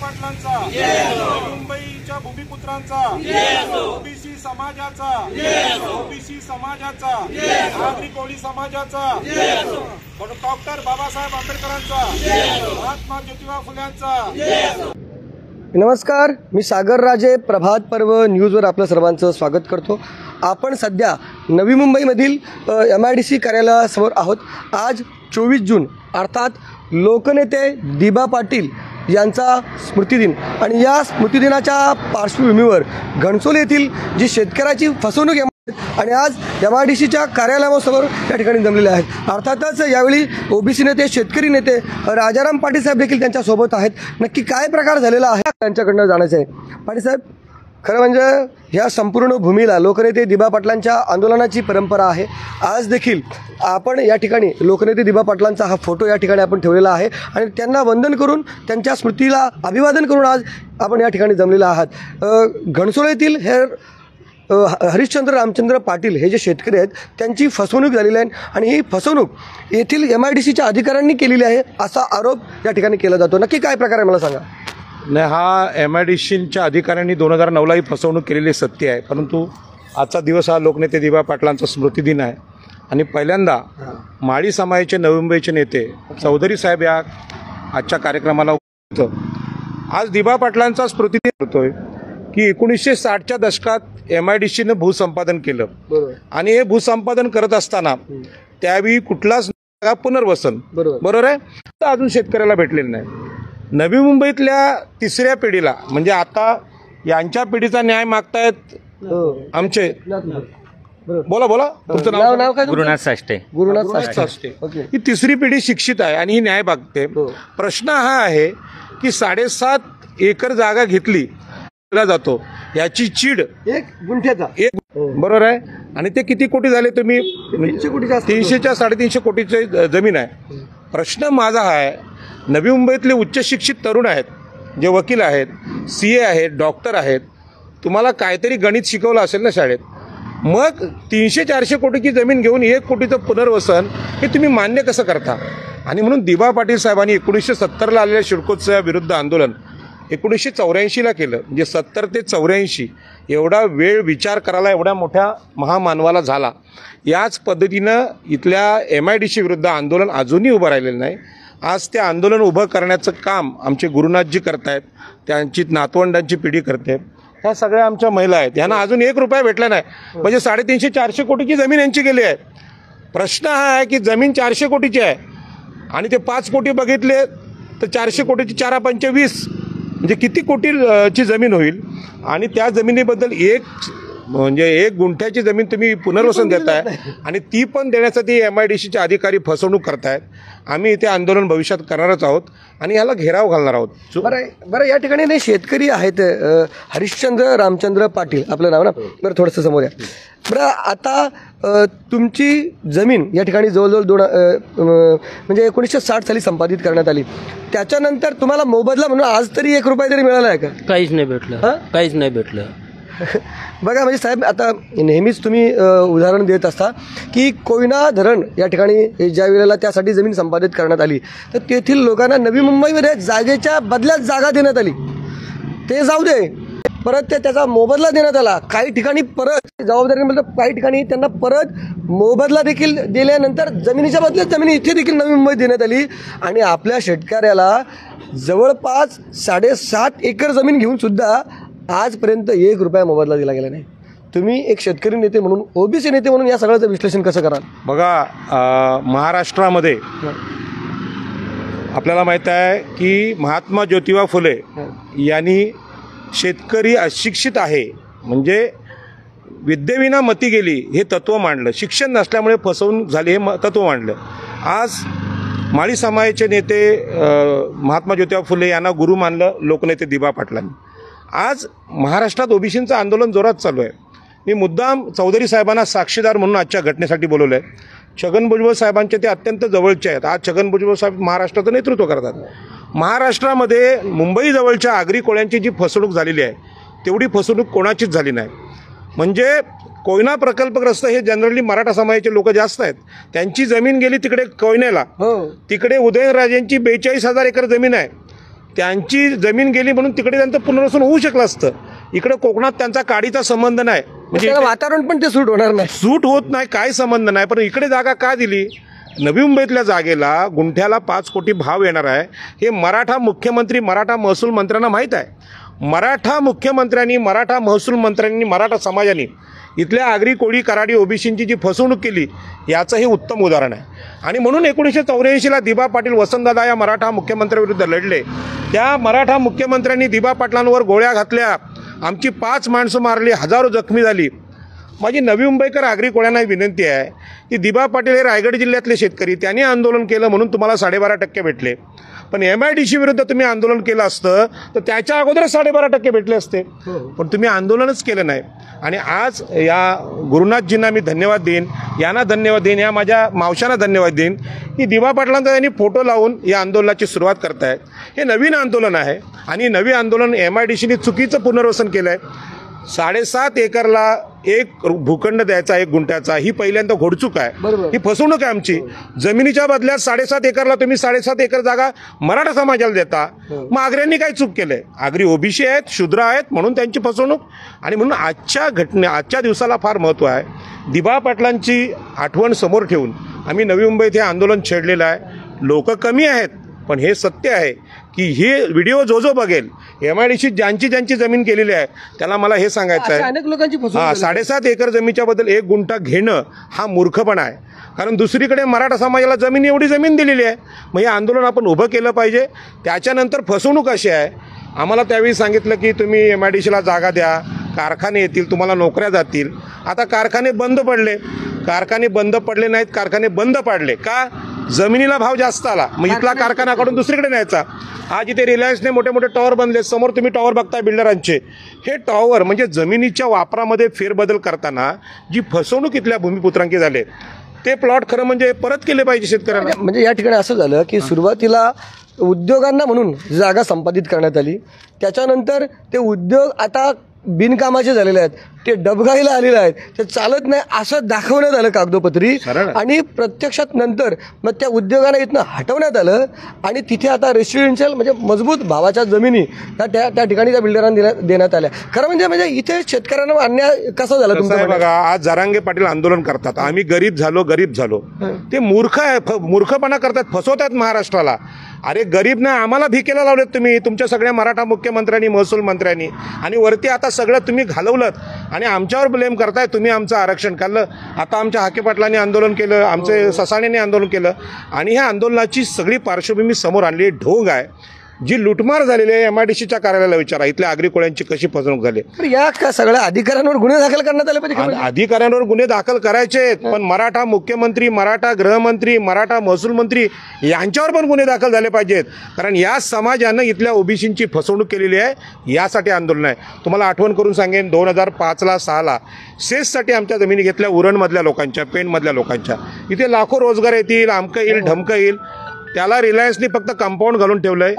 पाटलांचा, मुंबईच्या भूमिपुत्रांचा, ओबीसी समाजाचा, ओबीसी समाजाचा, नागरी कोळी समाजाचा, डॉक्टर बाबासाहेब आंबेडकरांचा, महात्मा ज्योतिबा फुल्यांचा। नमस्कार, मी सागर राजे, प्रभात पर्व न्यूजवर आपलं सर्वांचं स्वागत करतो। आपण सध्या नवी मुंबईमधील MIDC कार्यालयासमोर आहोत। आज 24 जून अर्थात लोकनेते दिबा पाटील यांचा स्मृतिदिन आणि या स्मृतिदिनाच्या पार्श्वभूमीवर घणसोली येथील जी शेतकऱ्याची फसवणूक आणि आज MIDCच्या कार्यालयासमोर या ठिकाणी जमलेले आहेत। अर्थातच यावेळी ओबीसी नेते, शेतकरी नेते राजाराम पाटील साहेब देखील त्यांच्या सोबत आहेत। नक्की काय प्रकार झालेला आहे त्यांच्याकडनं जाणायचं आहे। पाटील साहेब, खरं म्हणजे ह्या संपूर्ण भूमीला लोकनेते दिबा पाटलांच्या आंदोलनाची परंपरा आहे। आज देखील आपण या ठिकाणी लोकनेते दिबा पाटलांचा हा फोटो या ठिकाणी आपण ठेवलेला आहे आणि त्यांना वंदन करून त्यांच्या स्मृतीला अभिवादन करून आज आपण या ठिकाणी जमलेला आहात। घणसोली येथील हे हरिश्चंद्र रामचंद्र पाटील हे जे शेतकरी आहेत त्यांची फसवणूक झालेली आहे आणि ही फसवणूक येथील MIDCच्या अधिकाऱ्यांनी केलेली आहे असा आरोप या ठिकाणी केला जातो। नक्की काय प्रकार आहे मला सांगा। नाही, हा MIDCच्या अधिकाऱ्यांनी 2009ला ही फसवणूक केलेली सत्य आहे, परंतु आजचा दिवस हा लोकनेते दिबा पाटलांचा स्मृतिदिन आहे आणि पहिल्यांदा माळी समाजाचे नवी मुंबईचे नेते चौधरी साहेब या आजच्या कार्यक्रमाला होतं। आज दिबा पाटलांचा स्मृतिदिन होतोय की 1960च्या दशकात MIDCनं भूसंपादन केलं आणि हे भूसंपादन करत असताना त्यावेळी कुठलाच पुनर्वसन बरोबर आहे तर अजून शेतकऱ्याला भेटलेलं नाही। नवी मुंबईतल्या तिसऱ्या पिढीला म्हणजे आता यांच्या पिढीचा न्याय मागतायत आमचे बोला बोला तुमचं नाव काय? गुरुनाथ साष्टे। ही तिसरी पिढी शिक्षित आहे आणि ही न्याय मागते। प्रश्न हा आहे की 7.5 एकर जागा घेतली जातो याची चीड एक गुंठ्याचा बरोबर आहे आणि ते किती कोटी झाले तुम्ही 300च्या 350 कोटीची जमीन आहे। प्रश्न माझा हा आहे, नवी मुंबईतले उच्च शिक्षित तरुण आहेत, जे वकील आहेत, CA आहेत, डॉक्टर आहेत, तुम्हाला काहीतरी गणित शिकवलं असेल ना शाळेत, मग 300-400 कोटीची जमीन घेऊन 1 कोटीचं पुनर्वसन हे तुम्ही मान्य कसं करता? आणि म्हणून दिबा पाटील साहेबांनी 1970ला आलेल्या शिडकोच्या विरुद्ध आंदोलन 1984ला केलं। म्हणजे 70 ते 84 एवढा वेळ विचार करायला एवढ्या मोठ्या महामानवाला झाला। याच पद्धतीनं इथल्या MIDC विरुद्ध आंदोलन अजूनही उभं राहिलेलं नाही। आज ते आंदोलन उभं करण्याचं काम आमचे गुरुनाथजी करतायत, त्यांची नातवंडांची पिढी करते, ह्या सगळ्या आमच्या महिला आहेत, यांना अजून 1 रुपया भेटला नाही। म्हणजे 350-400 कोटीची जमीन यांची गेली आहे। प्रश्न हा आहे की जमीन 400 कोटीची आहे आणि ते 5 कोटी बघितले तर 400 कोटीची 4×5 = 20 म्हणजे किती कोटीची जमीन होईल आणि त्या जमिनीबद्दल म्हणजे 1 गुंठ्याची जमीन तुम्ही पुनर्वसन देताय आणि ती पण देण्यासाठी MIDCचे अधिकारी फसवणूक करतायत। आम्ही इथे आंदोलन भविष्यात करणारच आहोत आणि याला घेराव घालणार आहोत। बरं या ठिकाणी नाही शेतकरी आहेत, हरिश्चंद्र रामचंद्र पाटील आपलं नाव ना, बरं थोडंसं समोर या। बरं आता तुमची जमीन या ठिकाणी जवळजवळ म्हणजे 1960 साली संपादित करण्यात आली, त्याच्यानंतर तुम्हाला मोबदला म्हणून आज तरी 1 रुपया तरी मिळाला आहे का? काहीच नाही भेटलं, काहीच नाही भेटलं। बघा म्हणजे साहेब, आता नेहमीच तुम्ही उदाहरण देत असता की कोयना धरण या ठिकाणी ज्या वेळेला त्यासाठी जमीन संपादित करण्यात आली तर तेथील लोकांना नवी मुंबईमध्ये जागेच्या बदल्यात जागा देण्यात आली, ते जाऊ दे, परत त्याचा मोबदला देण्यात आला। काही ठिकाणी परत जबाबदारी काही ठिकाणी त्यांना परत मोबदला देखील दिल्यानंतर जमिनीच्या बदल्यात जमीन इथे देखील नवी मुंबईत देण्यात आली आणि आपल्या शेतकऱ्याला जवळपास 7.5 एकर जमीन घेऊन सुद्धा आजपर्यंत 1 रुपया मोबदला दिला गेला नाही। तुम्ही एक शेतकरी नेते म्हणून, ओबीसी नेते म्हणून या सगळ्याचं विश्लेषण कसं कराल? बघा, महाराष्ट्रामध्ये आपल्याला माहीत आहे की महात्मा ज्योतिबा फुले यांनी शेतकरी अशिक्षित आहे म्हणजे विद्येविना मती गेली हे तत्त्व मांडलं, शिक्षण नसल्यामुळे फसवणूक झाली हे तत्त्व मांडलं। आज माळी समाजाचे नेते महात्मा ज्योतिबा फुले यांना गुरु मानलं लोकनेते दिबा पाटलांनी। आज महाराष्ट्रात ओबीसींचं आंदोलन जोरात चालू आहे। मी मुद्दाम चौधरी साहेबांना साक्षीदार म्हणून आजच्या घटनेसाठी बोलवलं आहे। छगन भुजबळ साहेबांचे ते अत्यंत जवळचे आहेत। आज छगन भुजबळ साहेब महाराष्ट्राचं नेतृत्व करतात। महाराष्ट्रामध्ये मुंबईजवळच्या आगरी कोळ्यांची जी फसवणूक झालेली आहे तेवढी फसवणूक कोणाचीच झाली नाही। म्हणजे कोयना प्रकल्पग्रस्त हे जनरली मराठा समाजाचे लोक जास्त आहेत, त्यांची जमीन गेली तिकडे कोयनेला, तिकडे उदयनराजेंची 42,000 एकर जमीन आहे, त्यांची जमीन गेली म्हणून तिकडे त्यांचं पुनर्वसन होऊ शकलं असतं. इकडे कोकणात त्यांचा काडीचा संबंध नाही, म्हणजे वातावरण पण ते सूट होणार नाही, सूट होत नाही, काय संबंध नाही. पण इकडे जागा का दिली? नवी मुंबईतल्या जागेला गुंठ्याला 5 कोटी भाव येणार आहे हे मराठा मुख्यमंत्री मराठा महसूल मंत्र्यांना माहीत आहे. मराठा मुख्यमंत्र्यांनी मराठा महसूल मंत्र्यांनी मराठा समाजाने इथल्या आगरी कोळी कराडी ओबीसींची जी फसवणूक केली याचं हे उत्तम उदाहरण आहे. आणि म्हणून 1984ला दिबा पाटील वसंतदादा या मराठा मुख्यमंत्र्याविरुद्ध लढले. त्या मराठा मुख्यमंत्र्यांनी दिबा पाटलांवर गोळ्या घातल्या, आमची 5 माणसं मारली, हजारो जखमी झाली. माझी नवी मुंबईकर आगरी कोळ्यांना विनंती आहे की दिबा पाटील हे रायगड जिल्ह्यातले शेतकरी, त्यांनी आंदोलन केलं म्हणून तुम्हाला 12.5% भेटले. पण MIDC विरुद्ध तुम्ही आंदोलन केलं असतं तर त्याच्या अगोदरच 12.5% भेटले असते. पण तुम्ही आंदोलनच केलं नाही. आणि आज या गुरुनाथजींना मी धन्यवाद देईन, यांना धन्यवाद देईन, या माझ्या मावशांना धन्यवाद देईन की दिबा पाटलांचा त्यांनी फोटो लावून या आंदोलनाची सुरुवात करतायत. हे नवीन आंदोलन आहे आणि नवीन आंदोलन MIDCने चुकीचं पुनर्वसन केलं आहे. 7.5 एकरला एक भूखंड द्यायचा 1 गुंठ्याचा, ही पहिल्यांदा घोडचूक आहे, ही फसवणूक आहे आमची. जमिनीच्या बदल्यात 7.5 एकरला तुम्ही 7.5 एकर जागा मराठा समाजाला देता. मग आगऱ्यांनी काय चूक केलंय? आगरी ओबीसी आहेत, शूद्र आहेत म्हणून त्यांची फसवणूक. आणि म्हणून आजच्या दिवसाला फार महत्त्व आहे. दिबा पाटलांची आठवण समोर ठेवून आम्ही नवी मुंबईत हे आंदोलन छेडलेलं आहे. लोक कमी आहेत पण हे सत्य आहे की हे व्हिडिओ जो बघेल MIDC ज्यांची जमीन केलेली आहे त्याला मला हे सांगायचं आहे, अनेक लोकांची फसवणूक 7.5 एकर जमीनच्या बद्दल 1 गुंठा घेणं हा मूर्खपणा आहे. कारण दुसरीकडे मराठा समाजाला एवढी जमीन दिलेली आहे. मग हे आंदोलन आपण उभं केलं पाहिजे. त्याच्यानंतर फसवणूक अशी आहे, आम्हाला त्यावेळी सांगितलं की तुम्ही MIDCला जागा द्या, कारखाने येतील, तुम्हाला नोकऱ्या जातील. आता कारखाने बंद पडले, कारखाने बंद पडले नाहीत, कारखाने बंद पाडले का? जमिनीला भाव जास्त आला, मग इथला कारखानाकडून दुसरीकडे न्यायचा. आज इथे रिलायन्सने मोठे मोठे टॉवर बनले, समोर तुम्ही टॉवर बघताय बिल्डरांचे. हे टॉवर म्हणजे जमिनीच्या वापरामध्ये फेरबदल करताना जी फसवणूक इथल्या भूमिपुत्रांची झाले ते प्लॉट खरं म्हणजे परत केले पाहिजे शेतकऱ्यांना. म्हणजे या ठिकाणी असं झालं की सुरुवातीला उद्योगांना म्हणून जागा संपादित करण्यात आली, त्याच्यानंतर ते उद्योग आता बिनकामाचे झालेले आहेत, ते डबघाईला आलेले आहेत, ते चालत नाही असं दाखवण्यात आलं कागदोपत्री. आणि प्रत्यक्षात नंतर मग त्या उद्योगांना इथनं हटवण्यात आलं आणि तिथे आता रेसिडेन्शियल म्हणजे मजबूत भावाच्या जमिनी त्या ठिकाणी त्या बिल्डरांना देण्यात आल्या. खरं म्हणजे इथे शेतकऱ्यांना अन्याय कसा झाला तुमचा? बघा, आज जरांगे पाटील आंदोलन करतात, आम्ही गरीब झालो. ते मूर्खपणा करतात, फसवतात महाराष्ट्राला. अरे गरीब नाही, आम्हाला भिकेला लावलेत तुम्ही, तुमच्या सगळ्या मराठा मुख्यमंत्र्यांनी महसूल मंत्र्यांनी. आणि वरती आता सगळं तुम्ही घालवलं आणि आमच्यावर ब्लेम करताय, तुम्ही आमचं आरक्षण काढलं. आता आमच्या हाके पाटलांनी आंदोलन केलं, आमचे ससाणेने आंदोलन केलं आणि ह्या आंदोलनाची सगळी पार्श्वभूमी समोर आणली. ढोंग आहे, जी लुटमार झालेली आहे. MIDCच्या कार्यालयाला विचारा इथल्या आगरी कोळ्यांची कशी फसवणूक झाली. या सगळ्या अधिकाऱ्यांवर गुन्हे दाखल करण्यात आले पाहिजे. अधिकाऱ्यांवर गुन्हे दाखल करायचे, पण मराठा मुख्यमंत्री, मराठा गृहमंत्री, मराठा महसूल मंत्री यांच्यावर पण गुन्हे दाखल झाले पाहिजेत. कारण या समाजानं इथल्या ओबीसींची फसवणूक केलेली आहे, यासाठी आंदोलन आहे. तुम्हाला आठवण करून सांगेन, 2005-06 सेससाठी आमच्या जमिनी घेतल्या उरणमधल्या लोकांच्या, पेणमधल्या लोकांच्या. इथे लाखो रोजगार येतील, अमकं येईल, ढमकं येईल. त्याला रिलायन्सने फक्त कंपाऊंड घालून ठेवलंय.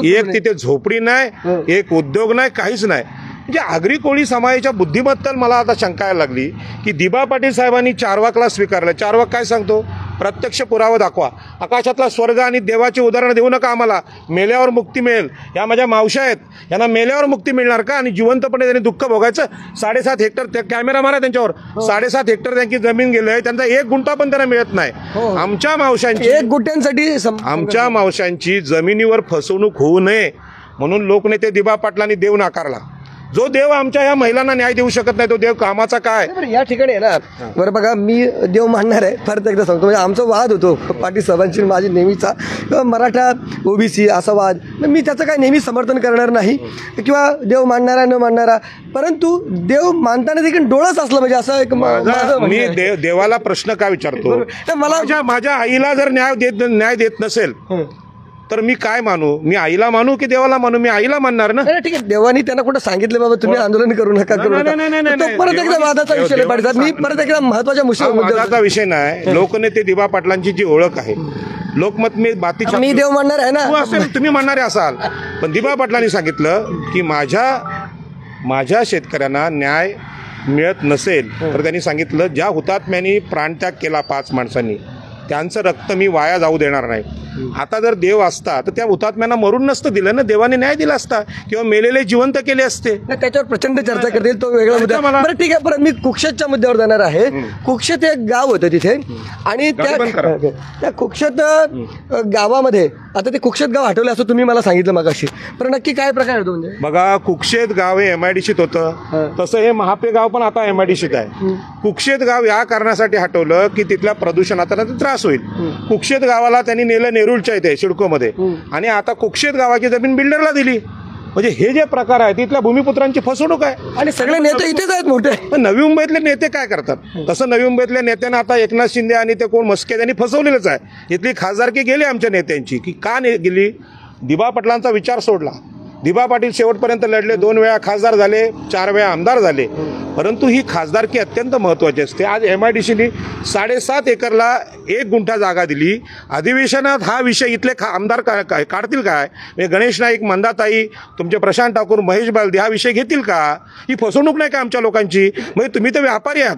एक तिथे झोपडी नाही, एक उद्योग नाही, काहीच नाही. म्हणजे आगरी कोळी समाजाच्या बुद्धिमत्तेला मला आता शंका यायला लागली की दिबा पाटील साहेबांनी 4 वाकला स्वीकारलं. 4 वाक काय सांगतो? प्रत्यक्ष पुरावा दाखवा. आकाशातला स्वर्ग आणि देवाची उदाहरणं देऊ नका आम्हाला. मेल्यावर मुक्ती मिळेल. या माझ्या मावशा आहेत, यांना मेल्यावर मुक्ती मिळणार का? आणि जिवंतपणे त्यांनी दुःख भोगायचं. 7.5 हेक्टर कॅमेरा मारा त्यांच्यावर. 7.5 हेक्टर त्यांची जमीन गेली, त्यांचा 1 गुंठा पण त्यांना मिळत नाही. आमच्या मावशांची 1 गुंठ्यांसाठी आमच्या मावशांची जमिनीवर फसवणूक होऊ नये म्हणून लोकनेते दिबा पाटलांनी देव नाकारला. जो देव आमच्या या महिलांना न्याय देऊ शकत नाही तो देव कामाचा काय? या ठिकाणी आहे ना, बरं बघा, मी देव मानणार आहे. परत एकदा सांगतो, म्हणजे आमचा वाद होतो पाटील साहेबांची माझी नेहमीचा, मराठा ओबीसी असा वाद. मी त्याचं काय नेहमी समर्थन करणार नाही किंवा देव मानणारा न मानणारा, परंतु देव मानताना देखील डोळाच असलं म्हणजे असं एक. मी देवाला प्रश्न का विचारतो? मला माझ्या आईला जर न्याय देत नसेल तर मी काय मानू? मी आईला मानू की देवाला मानू? मी आईला मानणार ना. ठीक आहे, देवानी त्यांना कुठं सांगितलं बाबा तुम्ही आंदोलन करू नका, करू नका. परत एकदा वादाचा विषय पाटील, मी परत एकदा महत्वाच्या मुद्द्याचा विषय नाही. लोकनेते दिबा पाटलांची जी ओळख आहे, लोकमत मी देव मानणार आहे ना, तुम्ही मानणारे असाल, पण दिबा पाटलांनी सांगितलं की माझ्या शेतकऱ्यांना न्याय मिळत नसेल तर त्यांनी सांगितलं ज्या हुतात्म्यांनी प्राणत्याग केला 5 माणसांनी त्यांचं रक्त मी वाया जाऊ देणार नाही. आता जर देव असता तर त्या हुतात्म्यांना मरून नसतं दिलं ना, देवाने न्याय दिला असता किंवा मेलेले जिवंत केले असते. नाही, त्याच्यावर प्रचंड चर्चा करता येईल, तो वेगळा मुद्दा. बरं ठीक आहे, परत मी कुक्षतच्या मुद्द्यावर जाणार आहे. कुक्षत एक गाव होतं तिथे आणि त्या कुक्षत गावामध्ये आता ते कुक्षत गाव हटवलं असं तुम्ही मला सांगितलं मगाशी, पण नक्की काय प्रकार होतो? म्हणजे बघा, कुक्षेत गाव हे MIDCत होतं, तसं हे महापे गाव पण आता MIDCत आहे. कुक्षेत गाव या कारणासाठी हटवलं की तिथल्या प्रदूषणाचा त्रास होईल. कुक्षेत गावाला त्यांनी नेलं नेरुळच्या इथे सिडकोमध्ये, आणि आता कुक्षेत गावाची जमीन बिल्डरला दिली. म्हणजे हे जे प्रकार आहे तिथल्या भूमिपुत्रांची फसवणूक आहे. आणि सगळे नेते इथेच आहेत मोठे. पण नवी मुंबईतले नेते काय करतात? तसं नवी मुंबईतल्या नेत्यांना आता एकनाथ शिंदे आणि ते कोण मस्के त्यांनी फसवलेलंच आहे. इथली खासदारकी गेली आमच्या नेत्यांची, की का गेली? दिबा पाटलांचा विचार सोडला. दिबा पाटील शेवटपर्यंत लढले, 2 वेळा खासदार झाले, 4 वेळा आमदार झाले, परंतु ही खासदारकी अत्यंत महत्त्वाची असते. आज MIDCने 7.5 एकरला 1 गुंठा जागा दिली. अधिवेशनात हा विषय इथले आमदार काढतील काय? म्हणजे गणेश नाईक, मंदाताई, तुमचे प्रशांत ठाकूर, महेश बालदी हा विषय घेतील का? ही फसवणूक नाही का आमच्या लोकांची? म्हणजे तुम्ही तर व्यापारी आहात.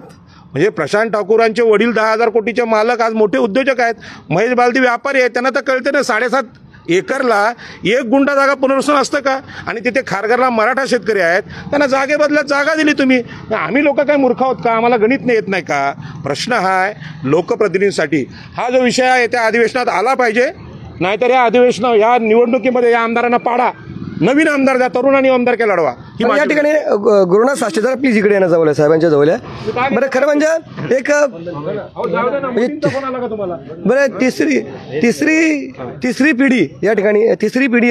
म्हणजे प्रशांत ठाकूरांचे वडील 10,000 कोटीचे मालक आज मोठे उद्योजक आहेत. महेश बालदी व्यापारी आहेत, त्यांना तर कळते ना 7.5 एकरला 1 गुंठा जागा पुनर्वसन असतं का? आणि तिथे खारघरला मराठा शेतकरी आहेत, त्यांना जागेबदल्यात जागा दिली तुम्ही. आम्ही लोक काय मूर्ख आहोत का? आम्हाला गणित नाही येत नाही का? प्रश्न हा आहे लोकप्रतिनिधींसाठी. हा जो विषय आहे त्या अधिवेशनात आला पाहिजे, नाहीतर या या निवडणुकीमध्ये या आमदारांना पाडा, नवीन आमदार द्या, तरुणांनी आमदारकी लढवा. या ठिकाणी गुरुनाथ साठे जरा प्लीज इकडे येणं जवळ आहे, साहेबांच्या जवळ आहे. बरं, खरं म्हणजे एक बरं तिसरी पिढी या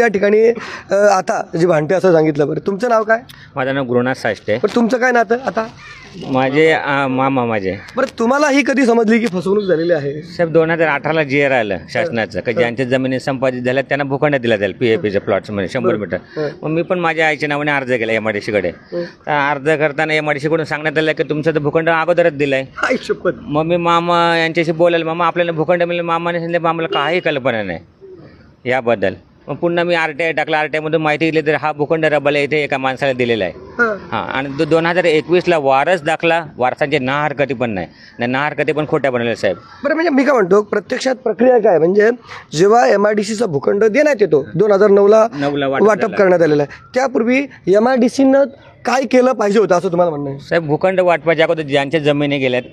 ठिकाणी आता जी भांडते असं सांगितलं. बरं, तुमचं नाव काय? माझं नाव गुरुनाथ साष्टे. पण तुमचं काय नातं आता? माझे मामा माझे. बरं, तुम्हाला ही कधी समजली की फसवणूक झालेली आहे? साहेब 2018ला GR आलं शासनाचं की ज्यांच्या जमिनी संपादित झाल्या त्यांना भूखंड दिला जाईल PAPच्या प्लॉट्समध्ये 100 मीटर. मग मी पण माझ्या आईच्या नावाने अर्ज केला MIDCकडे. तर अर्ज करताना MIDCकडून सांगण्यात आलं की तुमचं तर भूखंड अगोदरच दिलाय. मग मी मामा यांच्याशी बोलायला, मामा आपल्याला भूखंड मिळेल. मामाने सांगितलं आम्हाला काही कल्पना नाही याबद्दल. मग पुन्हा मी RTI टाकला. RTI मधून माहिती दिली तर हा भूखंड रबाला इथे एका माणसाला दिलेला आहे. हां, आणि 2021ला वारस दाखला, वारसांचे ना हरकती पण नाही, ना हरकती पण खोट्या बनवल्या साहेब. बरं, म्हणजे मी काय म्हणतो, प्रत्यक्षात प्रक्रिया काय? म्हणजे जेव्हा MIDCचा भूखंड देण्यात येतो 2009ला वाटप करण्यात आलेला आहे, त्यापूर्वी MIDCनं काय केलं पाहिजे होतं असं तुम्हाला म्हणणं आहे? साहेब भूखंड वाटपाच्या अगोदर ज्यांच्या जमिनी गेल्यात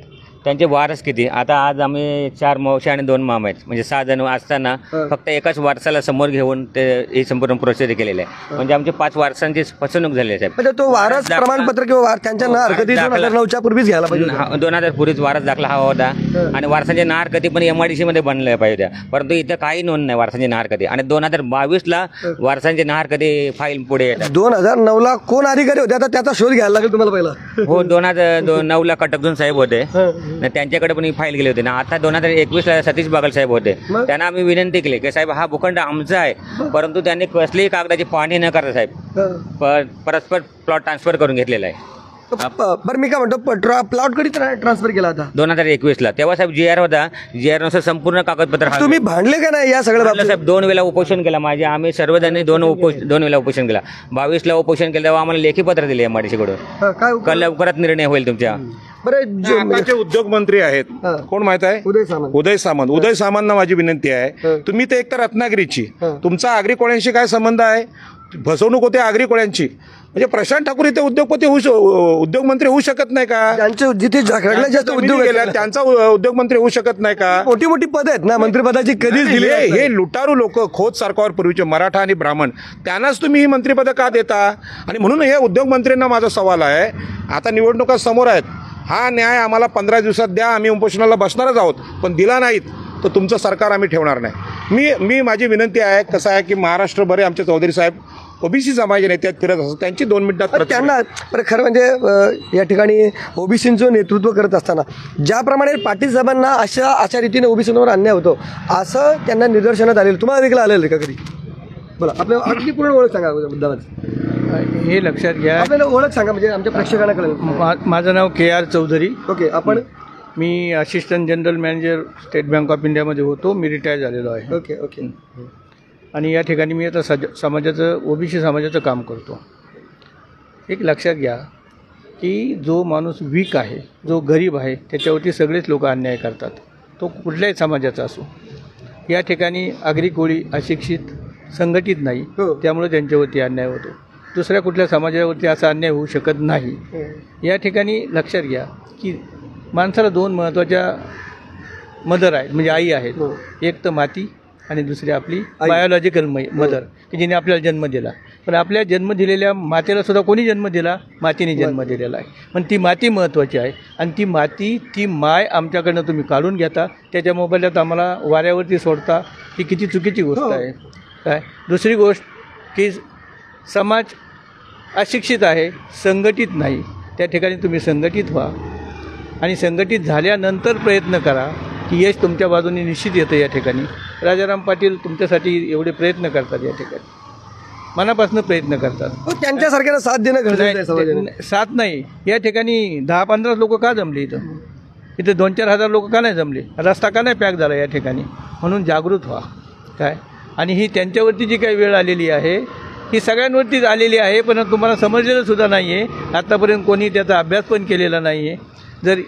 त्यांचे वारस किती? आता आज आम्ही 4 मावशी आणि 2 मामा आहेत, म्हणजे 6 जण असताना फक्त एकाच वारसाला समोर घेऊन ते ही संपूर्ण प्रोसिजर केलेली आहे. म्हणजे आमचे 5 वारसांची फसवणूक झाली आहे साहेब. म्हणजे तो वारस प्रमाणपत्र किंवा त्यांच्या ना हरकती 2009च्या पूर्वीच घ्यायला पाहिजे. 2000 पूर्वीच वारस दाखला हवा होता, आणि वारसांच्या ना हरकती पण MIDC मध्ये बनल्या पाहिजे होत्या, परंतु इथं काही नोंद नाही वारसांची ना हरकती. आणि 2022ला वारसांचे ना हरकती फाईल पुढे येतात. 2009ला कोण अधिकारी होते आता त्याचा शोध घ्यायला लागेल तुम्हाला पहिला. हो, 2009ला कटकजून साहेब होते, त्यांच्याकडे पण फाईल गेली होती ना. आता 2021ला सतीश बागल साहेब होते, त्यांना आम्ही विनंती केली की साहेब हा भूखंड आमचा आहे, परंतु त्यांनी कसलीही कागदाची पाहणी न करता साहेब परस्पर प्लॉट ट्रान्सफर करून घेतलेला आहे. बरं, मी काय म्हणतो, प्लॉट कधी ट्रान्सफर केला होता? 2021ला. तेव्हा साहेब GR होता, GR नुसार संपूर्ण कागदपत्र. तुम्ही भांडले का नाही या सगळ्या? साहेब 2 वेळा उपोषण केला माझे, आम्ही सर्वजणांनी 2 वेळा उपोषण केला. 22ला उपोषण केलं तेव्हा आम्हाला लेखी पत्र दिले MIDCकडून, काय लवकरात निर्णय होईल तुमच्या. बरं, उद्योगमंत्री आहेत कोण माहित आहे? उदय सामंत. उदय सामंतना माझी विनंती आहे, तुम्ही तर एकतर रत्नागिरीची, तुमचा आगरी कोळ्यांशी काय संबंध आहे? फसवणूक होते आगरी कोळ्यांची. म्हणजे प्रशांत ठाकूर इथे उद्योगमंत्री होऊ शकत नाही का? जिथे जास्त उद्योग गेला त्यांचा उद्योगमंत्री होऊ शकत नाही का? मोठी मोठी पद आहेत ना मंत्रिपदाची, कधीच दिली. हे लुटारू लोक, खोत सरकार पूर्वीचे मराठा आणि ब्राह्मण, त्यांनाच तुम्ही ही मंत्रिपदं का देता? आणि म्हणून हे उद्योगमंत्र्यांना माझा सवाल आहे, आता निवडणुका समोर आहेत, हा न्याय आम्हाला 15 दिवसात द्या, आम्ही उपोषणाला बसणारच आहोत, पण दिला नाहीत तर तुमचं सरकार आम्ही ठेवणार नाही. मी माझी विनंती आहे, कसं आहे की महाराष्ट्रभर आमचे चौधरी साहेब OBC समाजाचे नेते फिरत असतात, त्यांची 2 मिनिटात त्यांना खरं म्हणजे या ठिकाणी OBCचं नेतृत्व करत असताना ज्याप्रमाणे पाटील साहेबांना अशा रीतीने OBCवर अन्याय होतो असं त्यांना निदर्शनात आलेलं, तुम्हाला देखील आलेलं का कधी? बोला, आपल्या अगदी पूर्ण ओळख सांगा मुद्दामाच. हे लक्षात घ्या, आपल्याला ओळख सांगा म्हणजे आमच्या प्रेक्षकांना कळेल. माझं नाव KR चौधरी. ओके, आपण? मी assistant general manager State Bank of इंडियामध्ये होतो, मी रिटायर झालेलो आहे. Okay okay. आणि या ठिकाणी मी आता समाजाचं OBC समाजाचं काम करतो. एक लक्षात घ्या की जो माणूस वीक आहे, जो गरीब आहे, त्याच्यावरती सगळेच लोक अन्याय करतात, तो कुठल्याही समाजाचा असो. या ठिकाणी आगरी कोळी अशिक्षित संघटित नाही, त्यामुळे त्यांच्यावरती अन्याय होतो. दुसऱ्या कुठल्या समाजावरती असा अन्याय होऊ शकत नाही. या ठिकाणी लक्षात घ्या की माणसाला 2 महत्त्वाच्या मदर आहेत, म्हणजे आई आहेत. एक तर माती आणि दुसरी आपली बायोलॉजिकल मदर, की जिने आपल्याला जन्म दिला. पण आपल्या जन्म दिलेल्या मातेला सुद्धा कोणी जन्म दिला? मातीने जन्म दिलेला आहे. पण ती माती महत्त्वाची आहे. आणि ती माती, ती माय आमच्याकडनं तुम्ही काढून घेता, त्याच्या मोबाईलात आम्हाला वाऱ्यावरती सोडता, ही किती चुकीची गोष्ट आहे. काय दुसरी गोष्ट की समाज अशिक्षित आहे, संघटित नाही. त्या ठिकाणी तुम्ही संघटित व्हा आणि संघटित झाल्यानंतर प्रयत्न करा की यश तुमच्या बाजूने निश्चित येतं. या ठिकाणी राजाराम पाटील तुमच्यासाठी एवढे प्रयत्न करतात, या ठिकाणी मनापासून प्रयत्न करतात. त्यांच्यासारख्याला साथ देणं गरजेचं आहे समाजाने. साथ नाही, या ठिकाणी 10-15 लोक का जमले इथं 2-4 हजार लोक का नाही जमले? रस्ता का नाही पॅक झाला या ठिकाणी? म्हणून जागृत व्हा. काय आणि ही त्यांच्यावरती जी काही वेळ आलेली आहे ही सगळ्यांवरतीच आलेली आहे, पण तुम्हाला समजलेलं सुद्धा नाही आहे. आत्तापर्यंत कोणी त्याचा अभ्यास पण केलेला नाही आहे. जर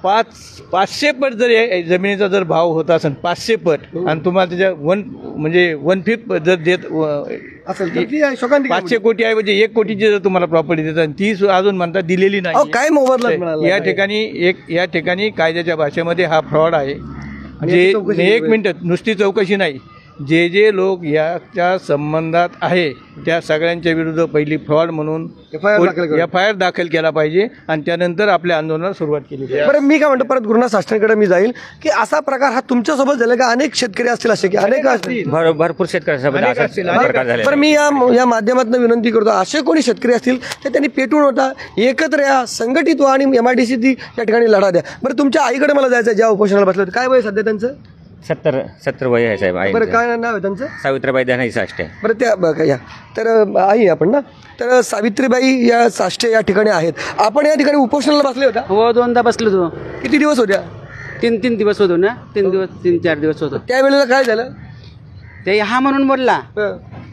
500 पट जर जमिनीचा जर भाव होता असेल 500 पट, आणि तुम्हाला त्याच्या 1/5 जर देत असेल तर ती शोकांतिका 500 कोटी आहे, म्हणजे 1 कोटीची जर तुम्हाला प्रॉपर्टी देतात आणि ती अजून म्हणतात दिलेली नाही. काय मोबदला मिळाला? या ठिकाणी कायद्याच्या भाषेमध्ये हा फ्रॉड आहे. जे 1 मिनिट नुसती चौकशी नाही, जे लोक याच्या संबंधात आहे त्या सगळ्यांच्या विरुद्ध पहिली फ्रॉड म्हणून FIR दाखल केला पाहिजे आणि त्यानंतर आपल्या आंदोलनाला सुरुवात केली पाहिजे. बरं, मी काय म्हणतो, परत गुरुनाथ साष्टांकडे मी जाईल की असा प्रकार हा तुमच्यासोबत झाला का? अनेक शेतकरी असतील असे की अनेक असतील, भरपूर शेतकऱ्यांसोबत असा प्रकार झालेला. बरं, मी या माध्यमातून विनंती करतो, असे कोणी शेतकरी असतील तर त्यांनी पेटून होता एकत्र या, संघटित व्हा आणि MIDC या ठिकाणी लढा द्या. बरं, तुमच्या आईकडे मला जायचं ज्या उपोषणाला बसले होते, काय वय सध्या त्यांचं? 70 वय आहे साहेब. बरं, काय नाव आहे त्यांचं? सावित्रीबाई धनाई साष्टे. बरं, त्या या तर आई आपण ना, तर सावित्रीबाई या साष्टे या ठिकाणी आहेत. आपण या ठिकाणी उपोषणाला बसले होता? हो, 2दा बसलो होतो. किती दिवस होत्या? 3 दिवस होतो ना, 3-4 दिवस होतो. त्यावेळेला काय झालं? ते हा म्हणून बोलला,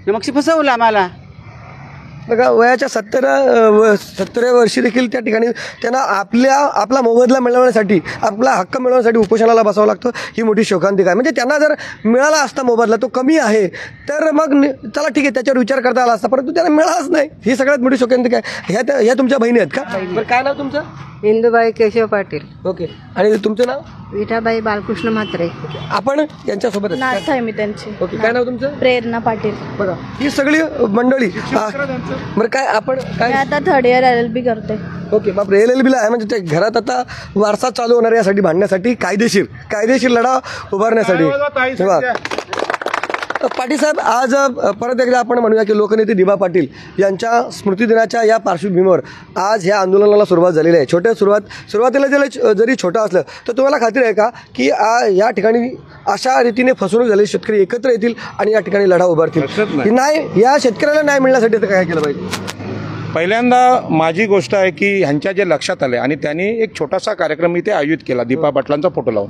मग फसवलं आम्हाला. बघा, वयाच्या 70व्या वर्षी देखील त्या ठिकाणी त्यांना आपला मोबदला मिळवण्यासाठी, आपला हक्क मिळवण्यासाठी उपोषणाला बसावं लागतं. ही मोठी शोकांतिका आहे. म्हणजे त्यांना जर मिळाला असता मोबदला, तो कमी आहे, तर मग चला ठीक आहे, त्याच्यावर विचार करता आला असता, परंतु त्यांना मिळालाच नाही. ही सगळ्यात मोठी शोकांतिका आहे. ह्या तुमच्या बहिणी आहेत का? बरं, काय नाव तुमचं? इंदुबाई केशव पाटील. ओके. आणि तुमचं नाव? विठाबाई बालकृष्ण म्हात्रे. आपण यांच्यासोबत नाथ आहे मी त्यांची. ओके. काय नाव तुमचं? प्रेरणा पाटील. बघा, ही सगळी मंडळी. बरं, काय आपण काय मी आता 3rd इयर LLB करते. ओके. बाप LLB आहे, म्हणजे ते घरात आता वारसा चालू होणार यासाठी भांडण्यासाठी, कायदेशीर लढा उभारण्यासाठी. पाटील साहेब, आज परत एकदा आपण म्हणूया की लोकनेते दिबा पाटील यांच्या स्मृतिदिनाच्या या पार्श्वभूमीवर आज ह्या आंदोलनाला सुरुवात झालेली आहे. सुरुवातीला जरी छोटं असलं तर तुम्हाला खात्री आहे का की या ठिकाणी अशा रीतीने फसवणूक झालेली शेतकरी एकत्र येतील आणि या ठिकाणी लढा उभारतील? नाही, या शेतकऱ्याला न्याय मिळण्यासाठी तर काय केलं पाहिजे? पहिल्यांदा माझी गोष्ट आहे की ह्यांच्या जे लक्षात आले आणि त्यांनी एक छोटासा कार्यक्रम इथे आयोजित केला दीपा पाटलांचा फोटो लावून.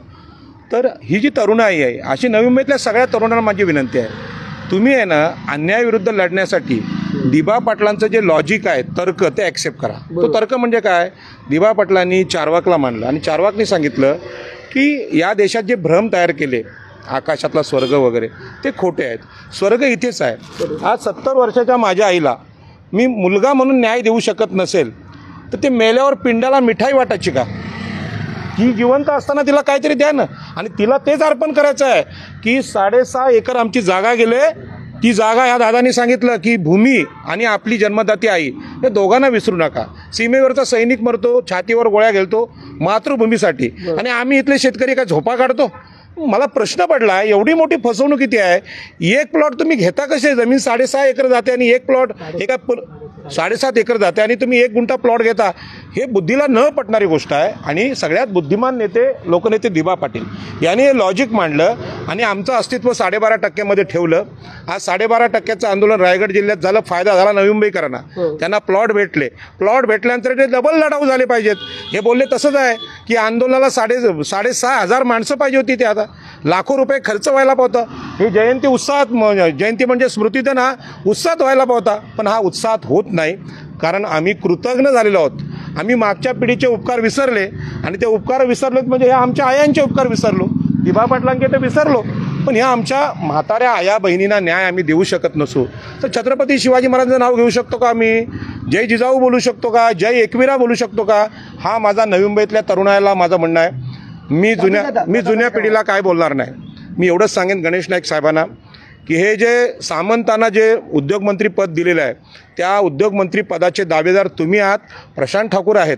तर ही जी तरुणाई आहे, अशी नवी मुंबईतल्या सगळ्या तरुणांना माझी विनंती आहे, तुम्ही आहे ना अन्यायाविरुद्ध लढण्यासाठी दिबा पाटलांचं जे लॉजिक आहे, तर्क, ते ॲक्सेप्ट करा. तो तर्क म्हणजे काय? दिबा पाटलांनी चारवाकला मांडलं आणि चारवाकनी सांगितलं की या देशात जे भ्रम तयार केले, आकाशातला स्वर्ग वगैरे, ते खोटे आहेत. स्वर्ग इथेच आहे. आज 70 वर्षाच्या माझ्या आईला मी मुलगा म्हणून न्याय देऊ शकत नसेल तर ते मेल्यावर पिंडाला मिठाई वाटायची का? ही जिवंत असताना तिला काहीतरी द्या ना. आणि तिला तेच अर्पण करायचं आहे की 6.5 एकर आमची जागा गेले. ती जागा ह्या दादांनी सांगितलं की भूमी आणि आपली जन्मदाती आई, हे दोघांना विसरू नका. सीमेवरचा सैनिक मरतो, छातीवर गोळ्या घालतो मातृभूमीसाठी, आणि आम्ही इथले शेतकरी काय झोपा काढतो? मला प्रश्न पडला, एवढी मोठी फसवणूक किती आहे? एक प्लॉट तुम्ही घेता कसे? जमीन 6.5 एकर जाते आणि एक प्लॉट 7.5 एकर जाते आणि तुम्ही 1 गुंठा प्लॉट घेता. हे बुद्धीला न पटणारी गोष्ट आहे. आणि सगळ्यात बुद्धिमान नेते लोकनेते दिबा पाटील यांनी हे लॉजिक मांडलं आणि आमचं अस्तित्व 12.5% ठेवलं. आज 12.5% आंदोलन रायगड जिल्ह्यात झालं. फायदा झाला नवी मुंबईकरांना. त्यांना प्लॉट भेटले. प्लॉट भेटल्यानंतर ते डबल लढाऊ झाले पाहिजेत. हे बोलले तसंच आहे की आंदोलनाला 6,500 माणसं पाहिजे होती. ते आता लाखो रुपये खर्च व्हायला पाहता. ही जयंती उत्साहात, जयंती म्हणजे स्मृतिदिन हा उत्साहात व्हायला पाहता, पण हा उत्साहात होत नाही. कारण आम्ही कृतज्ञ झालेलो आहोत. आम्ही मागच्या पिढीचे उपकार विसरले आणि ते उपकार विसरलेत म्हणजे हे आमच्या आयांचे उपकार विसरलो. दिबा पाटलांके ते विसरलो, पण ह्या आमच्या म्हाताऱ्या आया बहिणींना न्याय आम्ही देऊ शकत नसू तर छत्रपती शिवाजी महाराजांचं नाव घेऊ शकतो का आम्ही? जय जिजाऊ बोलू शकतो का? जय एकविरा बोलू शकतो का? हा माझा नवी मुंबईतल्या तरुणाला माझं म्हणणं आहे. मी जुन्या पिढीला काय बोलणार नाही. मी एवढंच सांगेन गणेश नाईक साहेबांना की हे जे सामंतांना जे उद्योगमंत्री पद दिलेलं आहे त्या उद्योगमंत्री पदाचे दावेदार तुम्ही आहात, प्रशांत ठाकूर आहेत,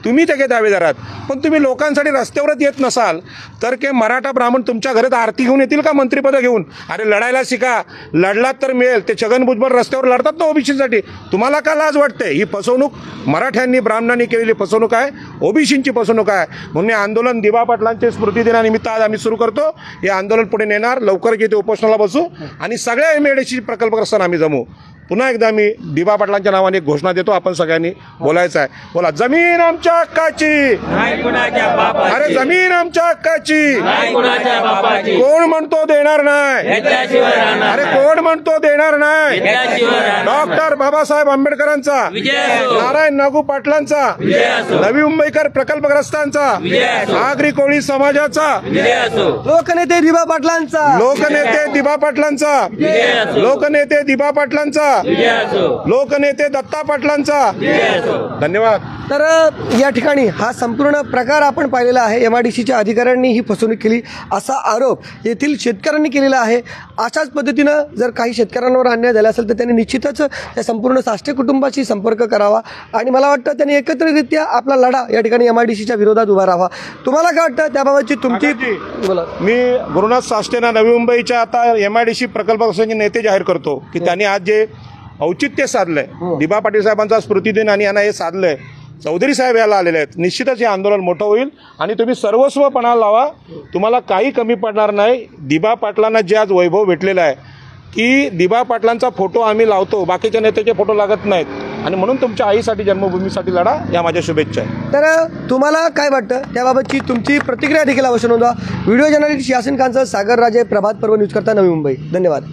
तुम्ही त्याचे दावेदार आहात. पण तुम्ही लोकांसाठी रस्त्यावरच येत नसाल तर के मराठा ब्राह्मण तुमच्या घरात आरती घेऊन येतील का मंत्रिपदं घेऊन? अरे लढायला शिका, लढलात तर मिळेल. ते छगन भुजबळ रस्त्यावर लढतात ना ओबीसीसाठी. तुम्हाला का लाज वाटते? ही फसवणूक मराठ्यांनी ब्राह्मणांनी केलेली फसवणूक आहे, ओबीसींची फसवणूक आहे. म्हणून हे आंदोलन दिबा पाटलांचे स्मृती दिनानिमित्त आज आम्ही सुरू करतो. हे आंदोलन पुढे नेणार, लवकरच इथे उपोषणाला बसू आणि सगळ्या MIDC प्रकल्पग्रस्तांना आम्ही जमू. पुन्हा एकदा मी दिबा पाटलांच्या नावाने एक घोषणा देतो, आपण सगळ्यांनी बोलायचं आहे. बोला, जमीन आमच्या हक्काची, अरे जमीन आमच्या हक्काची. कोण म्हणतो देणार नाही? अरे कोण म्हणतो देणार नाही? डॉक्टर बाबासाहेब आंबेडकरांचा, नारायण नागू पाटलांचा, नवी मुंबईकर प्रकल्पग्रस्तांचा, आगरी कोळी समाजाचा, लोकनेते दिबा पाटलांचा, लोकनेते दिबा पाटलांचा, लोकनेते दिबा पाटलांचा, लोकनेते दत्ता पाटलांचा. धन्यवाद. तर या ठिकाणी हा संपूर्ण प्रकार आपण पाहिलेला आहे. MIDCच्या अधिकाऱ्यांनी ही फसवणूक केली असा आरोप येथील शेतकऱ्यांनी केलेला आहे. अशाच पद्धतीनं जर काही शेतकऱ्यांवर अन्याय झाला असेल तर त्यांनी निश्चितच त्या संपूर्ण साष्टे कुटुंबाशी संपर्क करावा आणि मला वाटतं त्यांनी एकत्रितरित्या आपला लढा या ठिकाणी MIDCच्या विरोधात उभा राहावा. तुम्हाला काय वाटतं त्याबाबतची तुमची? बोला. मी गुरुनाथ साष्टेंना नवी मुंबईच्या आता MIDC प्रकल्पग्रस्तांचे नेते जाहीर करतो की त्यांनी आज जे औचित्य साधलंय, दिबा पाटील साहेबांचा स्मृतिदिन आणि यांना हे साधलंय, चौधरी साहेब याला आलेले आहेत, निश्चितच हे आंदोलन मोठं होईल आणि तुम्ही सर्वस्व पणाला लावा, तुम्हाला काही कमी पडणार नाही. दिबा पाटलांना जे आज वैभव भेटलेलं आहे की दिबा पाटलांचा फोटो आम्ही लावतो, बाकीच्या नेत्याचे फोटो लागत नाहीत आणि म्हणून तुमच्या आईसाठी जन्मभूमीसाठी लढा, या माझ्या शुभेच्छा आहेत. तर तुम्हाला काय वाटतं त्याबाबतची तुमची प्रतिक्रिया देखील अवश्य नोंदवा. व्हिडिओ जर्नलिस्ट यासिन खानचं, सागर राजे, प्रभात पर्व न्यूज करता, नवी मुंबई. धन्यवाद.